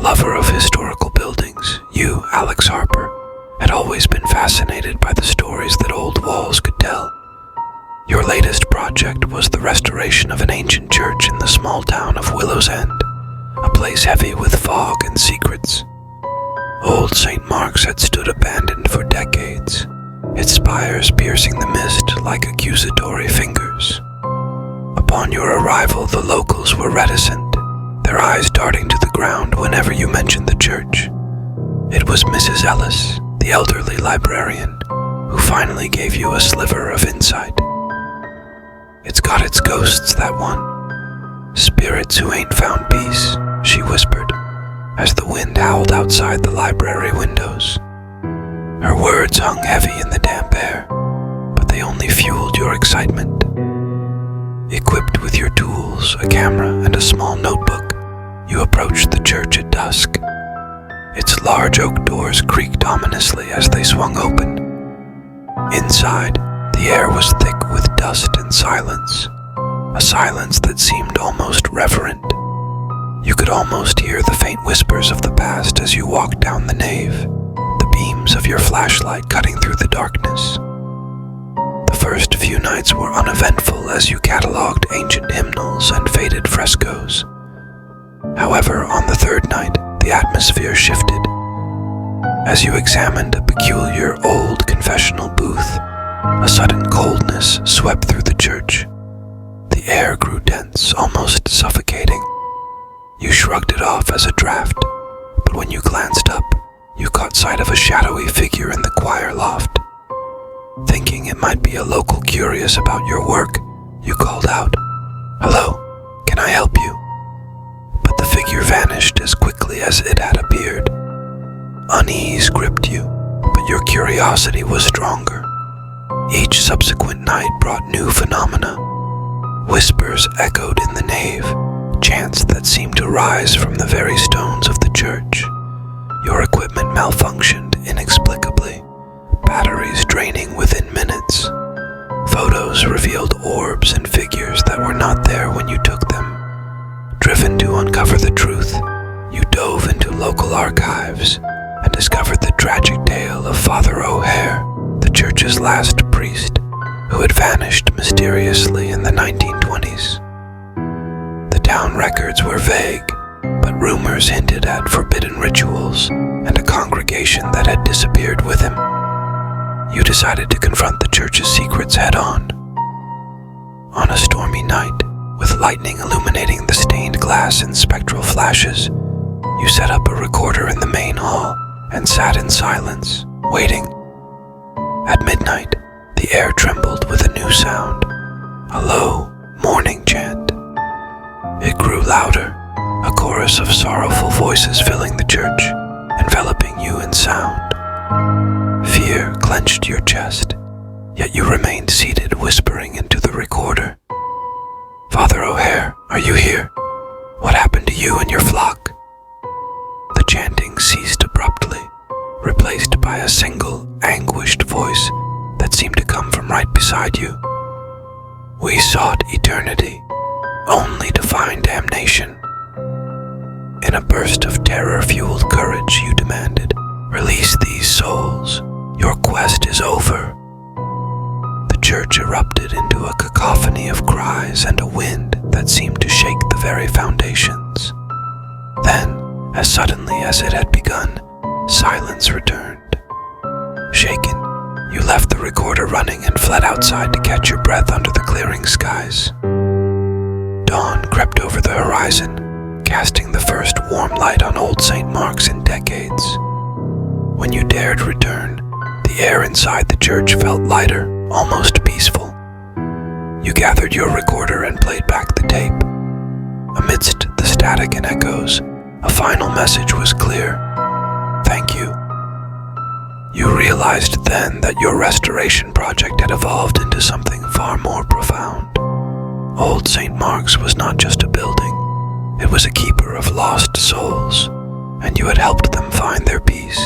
lover of historical buildings, you, Alex Harper, had always been fascinated by the stories that old walls could tell. Your latest project was the restoration of an ancient church in the small town of Willow's End, a place heavy with fog and secrets. Old St. Mark's had stood abandoned for decades, its spires piercing the mist like accusatory fingers. Upon your arrival, the locals were reticent, their eyes darting to the ground whenever you mentioned the church. It was Mrs. Ellis, the elderly librarian, who finally gave you a sliver of insight. "It's got its ghosts, that one. Spirits who ain't found peace," she whispered, as the wind howled outside the library windows. Her words hung heavy in the damp air, but they only fueled your excitement. Equipped with your tools, a camera, and a small notebook, you approached the church at dusk. Its large oak doors creaked ominously as they swung open. Inside, the air was thick with dust and silence, a silence that seemed almost reverent. You could almost hear the faint whispers of the past as you walked down the nave, the beams of your flashlight cutting through the darkness. The first few nights were uneventful as you cataloged ancient hymnals and faded frescoes. However, on the third night, the atmosphere shifted. As you examined a peculiar old confessional booth, a sudden coldness swept through the church. The air grew dense, almost suffocating. You shrugged it off as a draft, but when you glanced up, you caught sight of a shadowy figure in the choir loft. Thinking it might be a local curious about your work, you called out, "Hello, can I help you?" But the figure vanished as quickly as it had appeared. Unease gripped you, but your curiosity was stronger. Each subsequent night brought new phenomena. Whispers echoed in the nave, chants that seemed to rise from the very stones of the church. Your equipment malfunctioned inexplicably, batteries draining within minutes. Photos revealed orbs and figures that were not there when you took them. Driven to uncover the truth, you dove into local archives and discovered the tragic tale of Father O'Hare, the church's last priest, who had vanished mysteriously in the 1920s. The town records were vague, but rumors hinted at forbidden rituals and a congregation that had disappeared with him. You decided to confront the church's secrets head-on. On a stormy night, with lightning illuminating the stained glass in spectral flashes, you set up a recorder in the main hall and sat in silence, waiting. At midnight, the air trembled with a new sound, a low, morning chant. It grew louder, a chorus of sorrowful voices filling the church, enveloping you in sound. Fear clenched your chest, yet you remained seated, whispering into the recorder. "Father O'Hare, are you here? What happened to you and your flock?" The chanting ceased abruptly, replaced by a single, anguished voice that seemed to come from right beside you. "We sought eternity, only to find damnation." In a burst of terror-fueled courage, you demanded, "Release these souls. Your quest is over." The church erupted into a cacophony of cries and a wind that seemed to shake the very foundations. Then, as suddenly as it had begun, silence returned. Shaken, you left the recorder running and fled outside to catch your breath under the clearing skies. Dawn crept over the horizon, casting the first warm light on Old St. Mark's in decades. When you dared return, the air inside the church felt lighter, almost peaceful. You gathered your recorder and played back the tape. Amidst the static and echoes, a final message was clear. "Thank you." You realized then that your restoration project had evolved into something far more profound. Old St. Mark's was not just a building, it was a keeper of lost souls, and you had helped them find their peace.